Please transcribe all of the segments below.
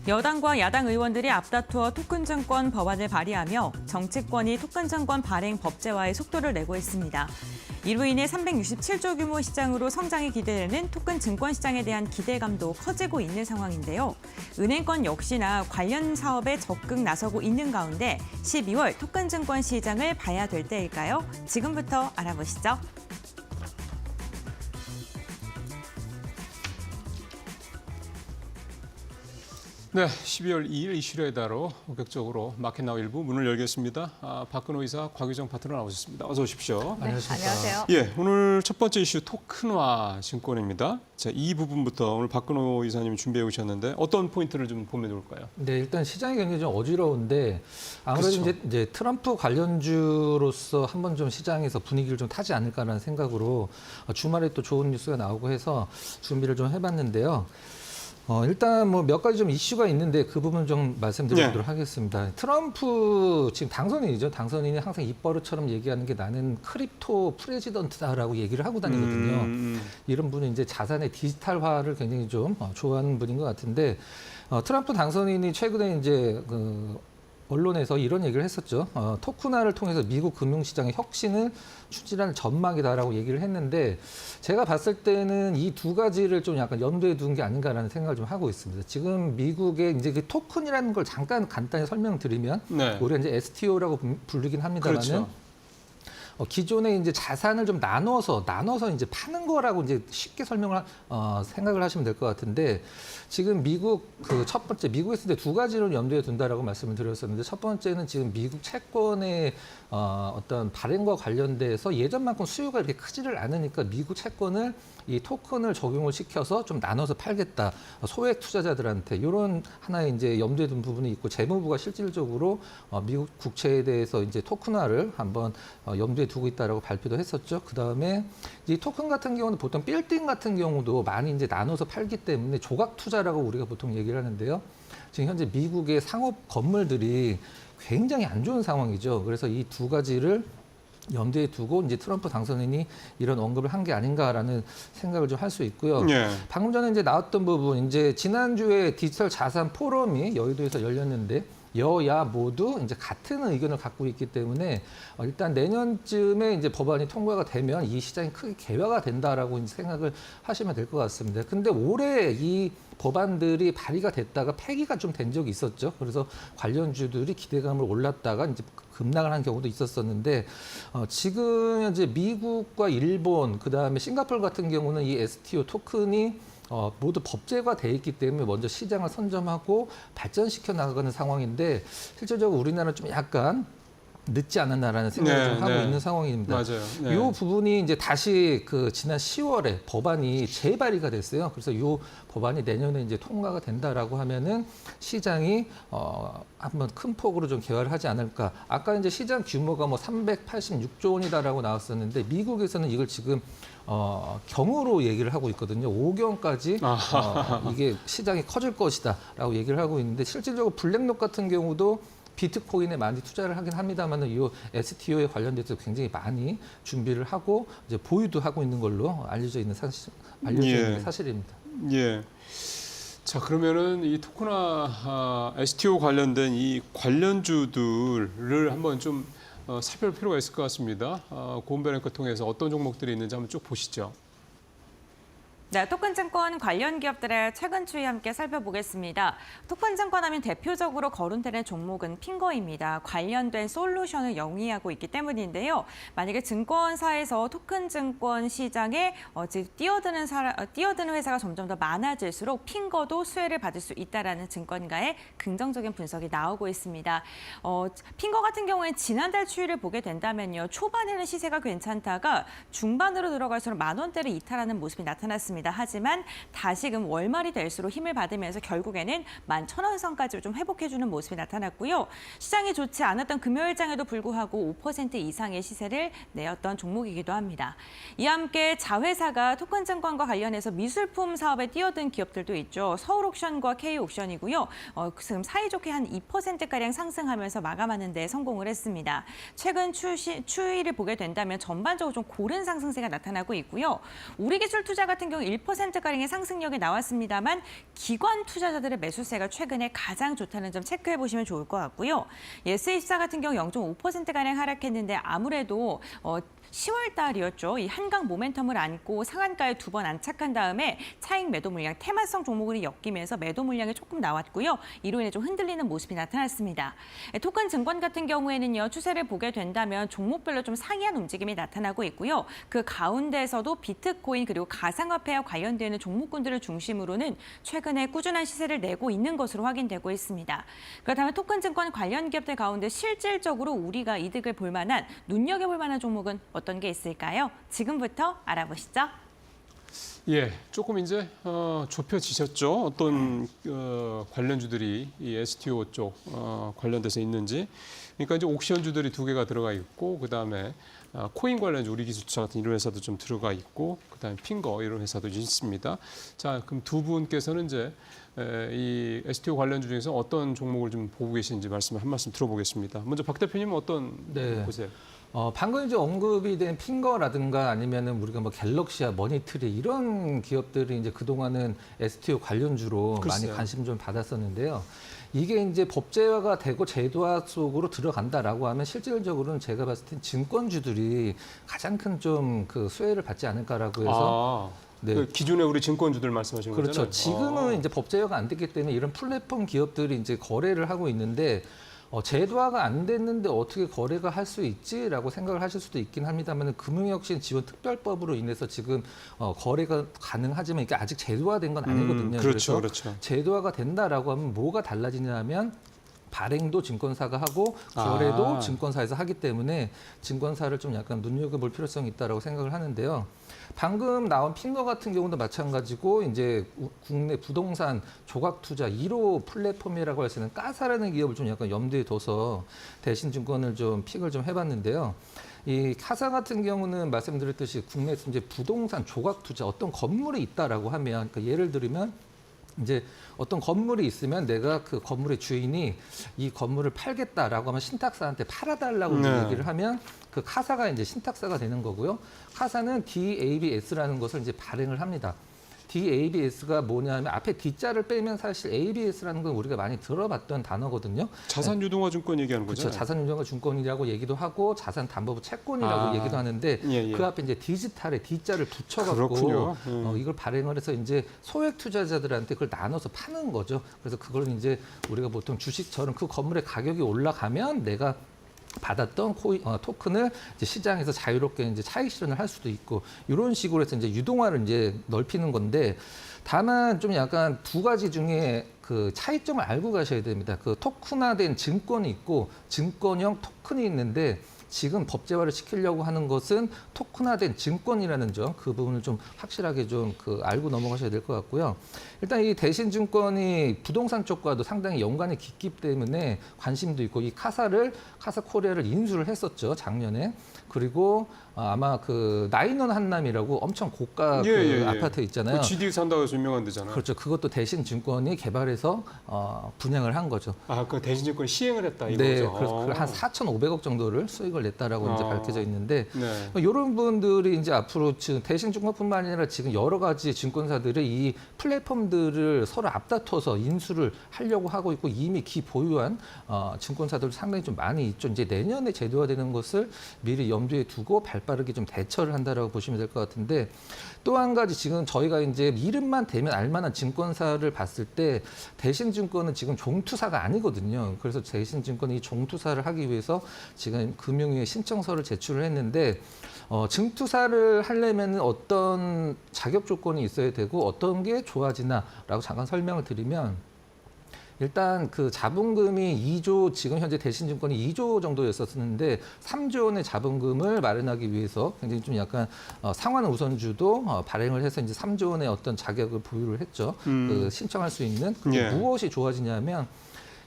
여당과 야당 의원들이 앞다투어 토큰증권 법안을 발의하며 정치권이 토큰증권 발행 법제화에 속도를 내고 있습니다. 이로 인해 367조 규모 시장으로 성장이 기대되는 토큰 증권 시장에 대한 기대감도 커지고 있는 상황인데요. 은행권 역시나 관련 사업에 적극 나서고 있는 가운데 12월 토큰 증권 시장을 봐야 될 때일까요? 지금부터 알아보시죠. 네, 12월 2일 이슈에 따라 본격적으로 마켓나우 일부 문을 열겠습니다. 박근호 이사, 곽유정 파트너 나오셨습니다. 어서 오십시오. 네, 안녕하세요. 예, 오늘 첫 번째 이슈 토큰화 증권입니다. 자, 이 부분부터 오늘 박근호 이사님이 준비해 오셨는데 어떤 포인트를 좀 보면 좋을까요? 네, 일단 시장이 굉장히 좀 어지러운데 아무래도 그렇죠. 이제 트럼프 관련주로서 한번 좀 시장에서 분위기를 좀 타지 않을까라는 생각으로 주말에 또 좋은 뉴스가 나오고 해서 준비를 좀 해봤는데요. 일단 뭐 몇 가지 좀 이슈가 있는데 그 부분 좀 말씀드리도록 하겠습니다. 트럼프 지금 당선인이죠. 당선인이 항상 입버릇처럼 얘기하는 게 나는 크립토 프레지던트다라고 얘기를 하고 다니거든요. 이런 분은 이제 자산의 디지털화를 굉장히 좀 좋아하는 분인 것 같은데 트럼프 당선인이 최근에 이제 언론에서 이런 얘기를 했었죠. 토큰화를 통해서 미국 금융시장의 혁신을 추진하는 전망이다라고 얘기를 했는데 제가 봤을 때는 이 두 가지를 좀 약간 염두에 둔 게 아닌가라는 생각을 좀 하고 있습니다. 지금 미국의 이제 그 토큰이라는 걸 잠깐 간단히 설명드리면 네. 우리가 이제 STO라고 부르긴 합니다만은 그렇죠. 기존에 이제 자산을 좀 나눠서 이제 파는 거라고 이제 쉽게 생각을 하시면 될 것 같은데 지금 미국 첫 번째 미국에서 이제 두 가지를 염두에 둔다라고 말씀을 드렸었는데 첫 번째는 지금 미국 채권의 어떤 발행과 관련돼서 예전만큼 수요가 이렇게 크지를 않으니까 미국 채권을 이 토큰을 적용을 시켜서 좀 나눠서 팔겠다. 소액 투자자들한테 이런 하나의 이제 염두에 둔 부분이 있고 재무부가 실질적으로 미국 국채에 대해서 이제 토큰화를 한번 염두에 두고 있다라고 발표도 했었죠. 그다음에 이 토큰 같은 경우는 보통 빌딩 같은 경우도 많이 이제 나눠서 팔기 때문에 조각 투자라고 우리가 보통 얘기를 하는데요. 지금 현재 미국의 상업 건물들이 굉장히 안 좋은 상황이죠. 그래서 이 두 가지를 염두에 두고 이제 트럼프 당선인이 이런 언급을 한 게 아닌가라는 생각을 좀 할 수 있고요. 예. 방금 전에 이제 나왔던 부분, 이제 지난주에 디지털 자산 포럼이 여의도에서 열렸는데 여야 모두 이제 같은 의견을 갖고 있기 때문에 일단 내년쯤에 이제 법안이 통과가 되면 이 시장이 크게 개화가 된다라고 이제 생각을 하시면 될 것 같습니다. 근데 올해 이 법안들이 발의가 됐다가 폐기가 좀 된 적이 있었죠. 그래서 관련주들이 기대감을 올랐다가 이제 급락을 한 경우도 있었었는데 지금 현재 미국과 일본 그다음에 싱가포르 같은 경우는 이 STO 토큰이 모두 법제화돼 있기 때문에 먼저 시장을 선점하고 발전시켜 나가는 상황인데 실질적으로 우리나라는 좀 약간 늦지 않았나라는 생각을 좀 하고 있는 상황입니다. 맞아요. 이 부분이 이제 다시 지난 10월에 법안이 재발의가 됐어요. 그래서 이 법안이 내년에 이제 통과가 된다라고 하면은 시장이 한번 큰 폭으로 좀 개화를 하지 않을까. 아까 이제 시장 규모가 뭐 386조 원이다라고 나왔었는데 미국에서는 이걸 지금 경으로 얘기를 하고 있거든요. 5경까지 이게 시장이 커질 것이다라고 얘기를 하고 있는데 실질적으로 블랙록 같은 경우도 비트코인에 많이 투자를 하긴 합니다만 이 STO에 관련돼서 굉장히 많이 준비를 하고 이제 보유도 하고 있는 걸로 알려져 있는 사실입니다. 예. 자, 그러면은 이 토큰화 STO 관련된 이 관련주들을 한번 좀 살펴볼 필요가 있을 것 같습니다. 고은별앵커 통해서 어떤 종목들이 있는지 한번 쭉 보시죠. 네, 토큰증권 관련 기업들의 최근 추이 함께 살펴보겠습니다. 토큰증권 하면 대표적으로 거론되는 종목은 핑거입니다. 관련된 솔루션을 영위하고 있기 때문인데요. 만약에 증권사에서 토큰증권 시장에 뛰어드는 회사가 점점 더 많아질수록 핑거도 수혜를 받을 수 있다라는 증권가의 긍정적인 분석이 나오고 있습니다. 핑거 같은 경우에는 지난달 추이를 보게 된다면요. 초반에는 시세가 괜찮다가 중반으로 들어갈수록 10,000원대를 이탈하는 모습이 나타났습니다. 하지만 다시금 월말이 될수록 힘을 받으면서 결국에는 11,000원 선까지 좀 회복해주는 모습이 나타났고요. 시장이 좋지 않았던 금요일장에도 불구하고 5% 이상의 시세를 내었던 종목이기도 합니다. 이와 함께 자회사가 토큰증권과 관련해서 미술품 사업에 뛰어든 기업들도 있죠. 서울옥션과 K옥션이고요. 지금 사이좋게 한 2%가량 상승하면서 마감하는 데 성공을 했습니다. 최근 추이를 보게 된다면 전반적으로 좀 고른 상승세가 나타나고 있고요. 우리기술투자 같은 경우 1%가량의 상승력이 나왔습니다만 기관 투자자들의 매수세가 최근에 가장 좋다는 점 체크해 보시면 좋을 것 같고요. 예스24 같은 경우 0.5%가량 하락했는데 아무래도 10월 달이었죠. 이 한강 모멘텀을 안고 상한가에 2번 안착한 다음에 차익 매도 물량, 테마성 종목으로 엮이면서 매도 물량이 조금 나왔고요. 이로 인해 좀 흔들리는 모습이 나타났습니다. 토큰 증권 같은 경우에는요. 추세를 보게 된다면 종목별로 좀 상이한 움직임이 나타나고 있고요. 그 가운데에서도 비트코인 그리고 가상화폐와 관련되는 종목군들을 중심으로는 최근에 꾸준한 시세를 내고 있는 것으로 확인되고 있습니다. 그렇다면 토큰 증권 관련 기업들 가운데 실질적으로 우리가 이득을 볼 만한, 눈여겨볼 만한 종목은 어떤 게 있을까요? 지금부터 알아보시죠. 예, 조금 이제 좁혀지셨죠. 어떤 관련주들이 이 STO 쪽 관련돼서 있는지. 그러니까 이제 옥션주들이 2개가 들어가 있고, 그 다음에 코인 관련주 우리기술자 같은 이런 회사도 좀 들어가 있고, 그 다음에 핑거 이런 회사도 있습니다. 자, 그럼 두 분께서는 이제 이 STO 관련주 중에서 어떤 종목을 좀 보고 계신지 한 말씀 들어보겠습니다. 먼저 박 대표님은 어떤 네. 보세요? 방금 이제 언급이 된 핑거라든가 아니면은 우리가 뭐 갤럭시야, 머니트리 이런 기업들이 이제 그동안은 STO 관련주로 글쎄요. 많이 관심 좀 받았었는데요. 이게 이제 법제화가 되고 제도화 속으로 들어간다라고 하면 실질적으로는 제가 봤을 땐 증권주들이 가장 큰 좀 그 수혜를 받지 않을까라고 해서 네. 그 기존에 우리 증권주들 말씀하시는 그렇죠. 거잖아요. 지금은 이제 법제화가 안 됐기 때문에 이런 플랫폼 기업들이 이제 거래를 하고 있는데 제도화가 안 됐는데 어떻게 거래가 할 수 있지라고 생각을 하실 수도 있긴 합니다만 금융혁신 지원 특별법으로 인해서 지금 거래가 가능하지만 이게 아직 제도화된 건 아니거든요. 그렇죠, 그래서 그렇죠. 제도화가 된다라고 하면 뭐가 달라지냐면 발행도 증권사가 하고 거래도 증권사에서 하기 때문에 증권사를 좀 약간 눈여겨볼 필요성이 있다라고 생각을 하는데요. 방금 나온 핑거 같은 경우도 마찬가지고 이제 국내 부동산 조각 투자 1호 플랫폼이라고 할 수 있는 까사라는 기업을 좀 약간 염두에 둬서 대신증권을 좀 픽을 좀 해봤는데요. 이 카사 같은 경우는 말씀드렸듯이 국내에서 이제 부동산 조각 투자 어떤 건물이 있다라고 하면 그러니까 예를 들면 이제 어떤 건물이 있으면 내가 그 건물의 주인이 이 건물을 팔겠다라고 하면 신탁사한테 팔아달라고 얘기를 하면 그 카사가 이제 신탁사가 되는 거고요. 카사는 DABS라는 것을 이제 발행을 합니다. DABS가 뭐냐면 앞에 D자를 빼면 사실 ABS라는 건 우리가 많이 들어봤던 단어거든요. 자산유동화증권 얘기하는 거죠? 그렇죠. 자산유동화증권이라고 얘기도 하고 자산담보부 채권이라고 얘기도 하는데 그 앞에 이제 디지털에 D자를 붙여갖고 이걸 발행을 해서 이제 소액 투자자들한테 그걸 나눠서 파는 거죠. 그래서 그걸 이제 우리가 보통 주식처럼 그 건물의 가격이 올라가면 내가 받았던 토큰을 이제 시장에서 자유롭게 이제 차익 실현을 할 수도 있고 이런 식으로 해서 이제 유동화를 이제 넓히는 건데 다만 좀 약간 두 가지 중에 그 차이점을 알고 가셔야 됩니다. 그 토큰화된 증권이 있고 증권형 토큰이 있는데 지금 법제화를 시키려고 하는 것은 토큰화된 증권이라는 점, 그 부분을 좀 확실하게 좀 알고 넘어가셔야 될 것 같고요. 일단 이 대신증권이 부동산 쪽과도 상당히 연관이 깊기 때문에 관심도 있고 이 카사코리아를 인수를 했었죠, 작년에. 그리고 아마 그 나인원 한남이라고 엄청 고가 아파트 있잖아요. 그 GD 산다고 해서 유명한 데잖아요. 그렇죠. 그것도 대신증권이 개발해서 분양을 한 거죠. 그 대신증권 시행을 했다 이거죠. 네, 그래서 한 4,500억 정도를 수익을 냈다라고 이제 밝혀져 있는데 이런 분들이 이제 앞으로 대신증권뿐만 아니라 지금 여러 가지 증권사들이 이 플랫폼들을 서로 앞다퉈서 인수를 하려고 하고 있고 이미 기보유한 증권사들 상당히 좀 많이 있죠. 이제 내년에 제도화되는 것을 미리 염두에 두고 발빠르게 좀 대처를 한다라고 보시면 될 것 같은데 또 한 가지 지금 저희가 이제 이름만 대면 알만한 증권사를 봤을 때 대신증권은 지금 종투사가 아니거든요. 그래서 대신증권이 종투사를 하기 위해서 지금 금융위에 신청서를 제출을 했는데 증투사를 하려면 어떤 자격 조건이 있어야 되고 어떤 게 좋아지나라고 잠깐 설명을 드리면 일단 그 자본금이 2조, 지금 현재 대신증권이 2조 정도였었는데 3조 원의 자본금을 마련하기 위해서 굉장히 좀 약간 상환 우선주도 발행을 해서 이제 3조 원의 어떤 자격을 보유를 했죠. 그 신청할 수 있는. 무엇이 좋아지냐면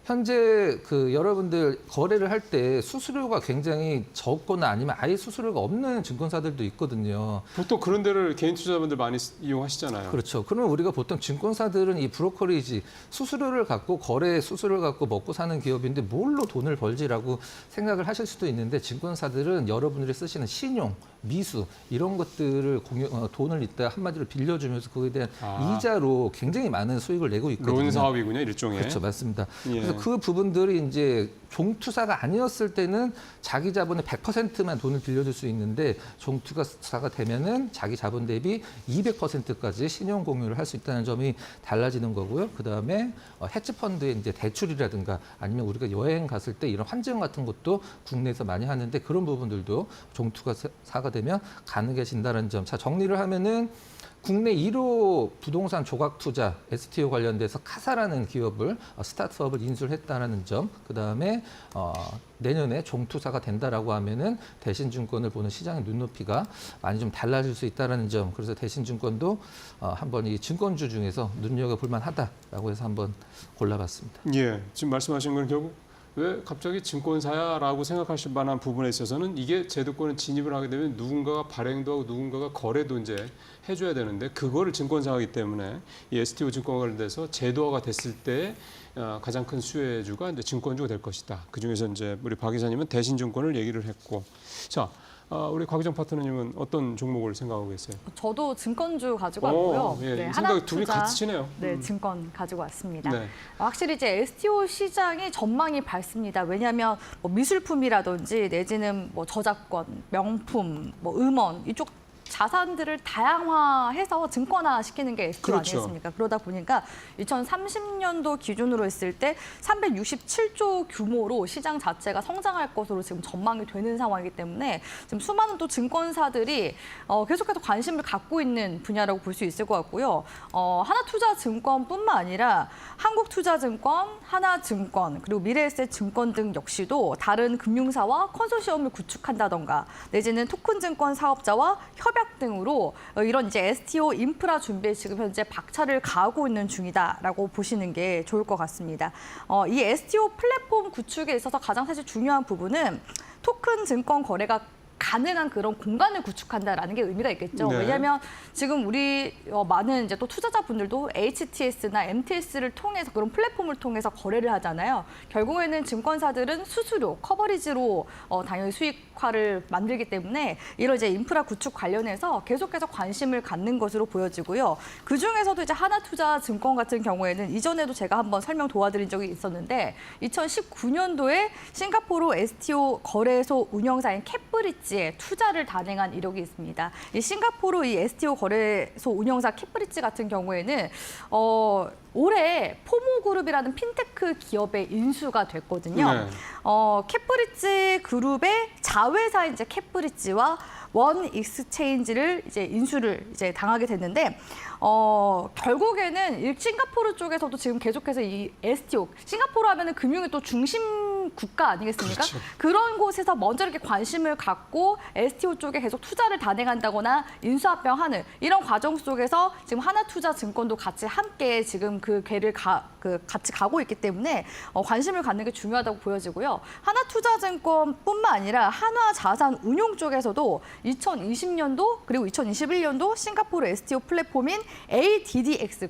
현재 그 여러분들 거래를 할 때 수수료가 굉장히 적거나 아니면 아예 수수료가 없는 증권사들도 있거든요. 보통 그런 데를 개인 투자자분들 많이 이용하시잖아요. 그렇죠. 그러면 우리가 보통 증권사들은 이 브로커리지 수수료를 갖고 거래 수수료를 갖고 먹고 사는 기업인데 뭘로 돈을 벌지라고 생각을 하실 수도 있는데 증권사들은 여러분들이 쓰시는 신용, 미수 이런 것들을 돈을 이따 한마디로 빌려주면서 그거에 대한 이자로 굉장히 많은 수익을 내고 있거든요. 론 사업이군요, 일종의. 그렇죠, 맞습니다. 예. 그래서 그 부분들이 이제 종투사가 아니었을 때는 자기 자본의 100%만 돈을 빌려줄 수 있는데 종투사가 되면은 자기 자본 대비 200%까지 신용 공유를 할 수 있다는 점이 달라지는 거고요. 그 다음에 헤지펀드의 이제 대출이라든가 아니면 우리가 여행 갔을 때 이런 환증 같은 것도 국내에서 많이 하는데 그런 부분들도 종투사가 되면 가능해진다는 점. 자, 정리를 하면은 국내 1호 부동산 조각 투자 STO 관련돼서 카사라는 기업을 스타트업을 인수를 했다는 점, 그 다음에 내년에 종투사가 된다라고 하면은 대신증권을 보는 시장의 눈높이가 많이 좀 달라질 수 있다는 점. 그래서 대신증권도 한번 이 증권주 중에서 눈여겨볼 만하다라고 해서 한번 골라봤습니다. 예, 지금 말씀하신 건 결국 왜 갑자기 증권사야라고 생각하실 만한 부분에 있어서는 이게 제도권에 진입을 하게 되면 누군가가 발행도 하고 누군가가 거래도 이제 해줘야 되는데 그거를 증권사하기 때문에 이 STO 증권과 관련돼서 제도화가 됐을 때 가장 큰 수혜주가 이제 증권주가 될 것이다. 그 중에서 이제 우리 박 기자님은 대신증권을 얘기를 했고, 자. 우리 곽유정 파트너님은 어떤 종목을 생각하고 계세요? 저도 증권주 가지고 왔고요. 예, 네, 생각 두 분이 같이 치네요. 네, 증권 가지고 왔습니다. 네. 확실히 이제 STO 시장이 전망이 밝습니다. 왜냐하면 뭐 미술품이라든지 내지는 뭐 저작권, 명품, 뭐 음원 이쪽 자산들을 다양화해서 증권화 시키는 게 STO 그렇죠. 아니겠습니까? 그러다 보니까 2030년도 기준으로 했을 때 367조 규모로 시장 자체가 성장할 것으로 지금 전망이 되는 상황이기 때문에 지금 수많은 또 증권사들이 계속해서 관심을 갖고 있는 분야라고 볼 수 있을 것 같고요. 하나투자증권뿐만 아니라 한국투자증권, 하나증권, 그리고 미래에셋증권 등 역시도 다른 금융사와 컨소시엄을 구축한다던가 내지는 토큰증권 사업자와 협약 등으로 이런 이제 STO 인프라 준비에 지금 현재 박차를 가하고 있는 중이다라고 보시는 게 좋을 것 같습니다. 이 STO 플랫폼 구축에 있어서 가장 사실 중요한 부분은 토큰 증권 거래가 가능한 그런 공간을 구축한다라는 게 의미가 있겠죠. 네. 왜냐하면 지금 우리 많은 이제 또 투자자분들도 HTS나 MTS를 통해서 그런 플랫폼을 통해서 거래를 하잖아요. 결국에는 증권사들은 수수료, 커버리지로 당연히 수익화를 만들기 때문에 이런 이제 인프라 구축 관련해서 계속해서 관심을 갖는 것으로 보여지고요. 그 중에서도 이제 하나투자증권 같은 경우에는 이전에도 제가 한번 설명 도와드린 적이 있었는데 2019년도에 싱가포르 STO 거래소 운영사인 캣브리지에 투자를 단행한 이력이 있습니다. 이 싱가포르 이 STO 거래소 운영사 캣브리지 같은 경우에는 올해 포모그룹이라는 핀테크 기업에 인수가 됐거든요. 네. 캣브리지 그룹의 자회사인 이제 캣브리지와 원 익스체인지를 이제 인수를 이제 당하게 됐는데 결국에는 싱가포르 쪽에서도 지금 계속해서 이 STO 싱가포르 하면은 금융의 또 중심 국가 아니겠습니까? 그렇죠. 그런 곳에서 먼저 이렇게 관심을 갖고 STO 쪽에 계속 투자를 단행한다거나 인수합병하는 이런 과정 속에서 지금 하나투자증권도 같이 함께 지금 그 궤를 같이 가고 있기 때문에 관심을 갖는 게 중요하다고 보여지고요. 하나투자증권뿐만 아니라 한화자산운용 쪽에서도 2020년도 그리고 2021년도 싱가포르 STO 플랫폼인 ADDX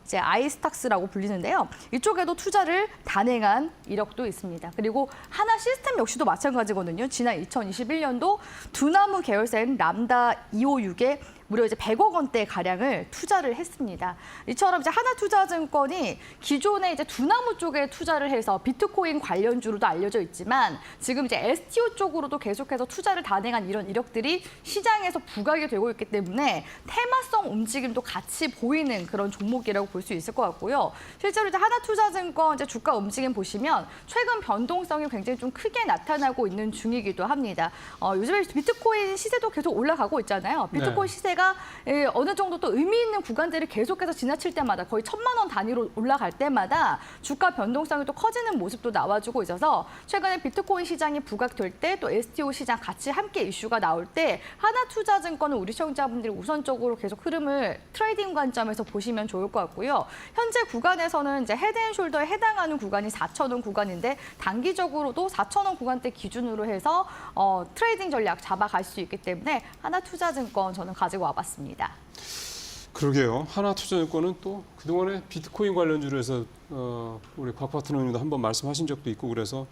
이제 아이스탁스라고 불리는데요. 이쪽에도 투자를 단행한 이력도 있습니다. 그리고 하나 시스템 역시도 마찬가지거든요. 지난 2021년도 두나무 계열사인 람다 256에 무려 이제 100억 원대 가량을 투자를 했습니다. 이처럼 이제 하나투자증권이 기존에 이제 두나무 쪽에 투자를 해서 비트코인 관련주로도 알려져 있지만 지금 이제 STO 쪽으로도 계속해서 투자를 단행한 이런 이력들이 시장에서 부각이 되고 있기 때문에 테마성 움직임도 같이 보이는 그런 종목이라고 볼 수 있을 것 같고요. 실제로 이제 하나투자증권 이제 주가 움직임 보시면 최근 변동성이 굉장히 좀 크게 나타나고 있는 중이기도 합니다. 요즘에 비트코인 시세도 계속 올라가고 있잖아요. 비트코인 시세가 시세가 어느 정도 또 의미 있는 구간들을 계속해서 지나칠 때마다 거의 1,000만 원 단위로 올라갈 때마다 주가 변동성이 또 커지는 모습도 나와주고 있어서 최근에 비트코인 시장이 부각될 때 또 STO 시장 같이 함께 이슈가 나올 때 하나투자증권은 우리 시청자분들이 우선적으로 계속 흐름을 트레이딩 관점에서 보시면 좋을 것 같고요. 현재 구간에서는 이제 헤드앤숄더에 해당하는 구간이 4,000원 구간인데 단기적으로도 4,000원 구간대 기준으로 해서 트레이딩 전략 잡아갈 수 있기 때문에 하나투자증권 저는 가지고 와봤습니다. 그러게요. 하나투자증권은 또 그동안에 비트코인 관련주로 해서 우리 박 파트너님도 한번 말씀하신 적도 있고 그래서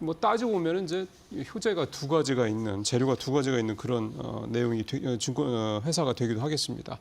뭐 따지고 보면 이제 효재가 두 가지가 있는 재료가 두 가지가 있는 그런 내용이 증권 회사가 되기도 하겠습니다.